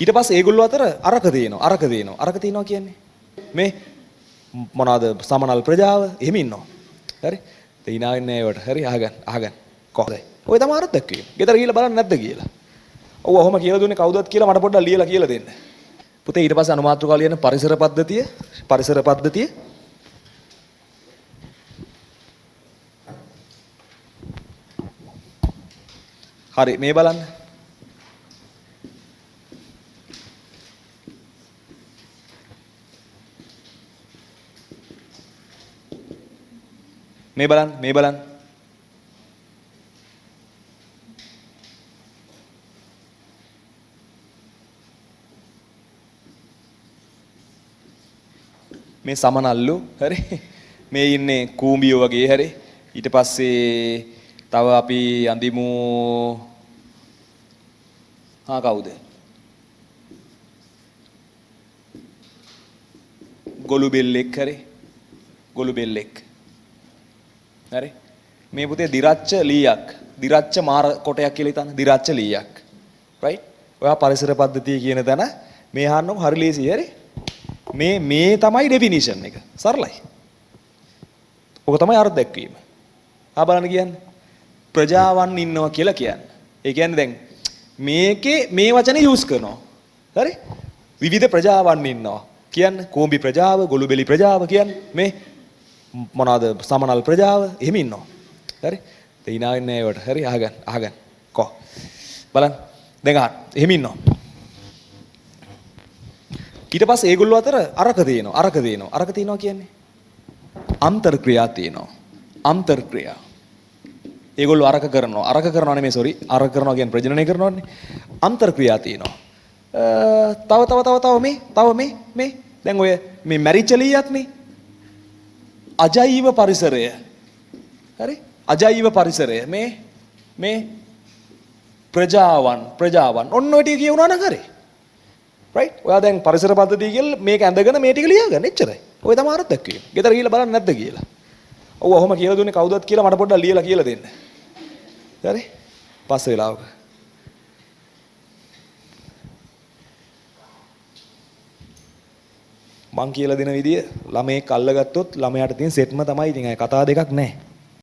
ඊට පස්සේ ඒගොල්ලෝ අතර අරක තියෙනවා කියන්නේ මේ මොනවාද සමනල් ප්‍රජාව එහෙම ඉන්නවා. හරි? ඒ hina වෙන්නේ ඒවට. හරි? අහගන්න. කොහොමද? ඔය තමයි අරත් දැක්කේ. ගෙදර ගිහලා බලන්න නැද්ද කියලා. ඔව් ඔහොම කියලා දුන්නේ කවුදත් කියලා මට පොඩ්ඩක් ලියලා කියලා දෙන්න. පුතේ ඊට පස්සේ අනුමාත්‍රකාව ලියන පරිසර පද්ධතිය හරි මේ බලන්න. මේ බලන්න. මේ සමනල්ලු හරි මේ ඉන්නේ කූඹියෝ වගේ හරි ඊට පස්සේ තව අපි අඳිමු කවුද ගොළු බෙල්ලෙක් හරි මේ පුතේ දිරච්ච මාර කොටයක් කියලා හිතන්න දිරච්ච ලීයක් රයිට් ඔයා පරිසර පද්ධතිය කියන තැන මේ අහන්නකො හරි ලේසි හරි මේ තමයි ඩෙෆිනිෂන් එක. සරලයි. ඔක තමයි අර්ථ දැක්වීම. බලන්න කියන්නේ. ප්‍රජාවන් ඉන්නවා කියලා කියන්නේ. ඒ කියන්නේ දැන් මේකේ මේ වචනේ යූස් කරනවා. හරි? විවිධ ප්‍රජාවන් ඉන්නවා. කියන්නේ කෝඹි ප්‍රජාව, ගොළුබෙලි ප්‍රජාව කියන්නේ මේ මොනවාද සමනල් ප්‍රජාව එහෙම ඉන්නවා. හරි? ඒ hina වෙන්නේ ඒවට. හරි? අහගන්න. බලන්න. දැන් අහන්න. එහෙම ඉන්නවා. ඊට පස්සේ ඒගොල්ලෝ අතර අරක තියෙනවා කියන්නේ අන්තර්ක්‍රියා තියෙනවා. අන්තර්ක්‍රියා. ඒගොල්ලෝ අරක කරනවා නෙමෙයි සෝරි. අරක කරනවා කියන්නේ ප්‍රජනනය කරනවනේ. අන්තර්ක්‍රියා තියෙනවා. තව මේ දැන් ඔය මේ මැරිච්ච ලීයක් නේ. අජෛව පරිසරය. හරි? අජෛව පරිසරය මේ ප්‍රජාවන් ඔන්න ඔය ටික කියුණා නම් හරි. රයිට් ඔයා දැන් පරිසර පද්ධතිය කියලා මේක ඇඳගෙන මේ ටික ලියාගන්න එච්චරයි. ඔය තමයි අරත් දැක්කේ. ගෙදර ගිහලා බලන්න නැද්ද කියලා. ඔව් ඔහොම කියලා දුන්නේ කවුදත් කියලා මට පොඩ්ඩක් ලියලා කියලා දෙන්න. හරි? පස්සේ වෙලාවක. මං කියලා දෙන විදිය ළමයෙක් අල්ලගත්තොත් ළමයාට තියෙන සෙට්ම තමයි ඉතින් අය කතා දෙකක් නැහැ.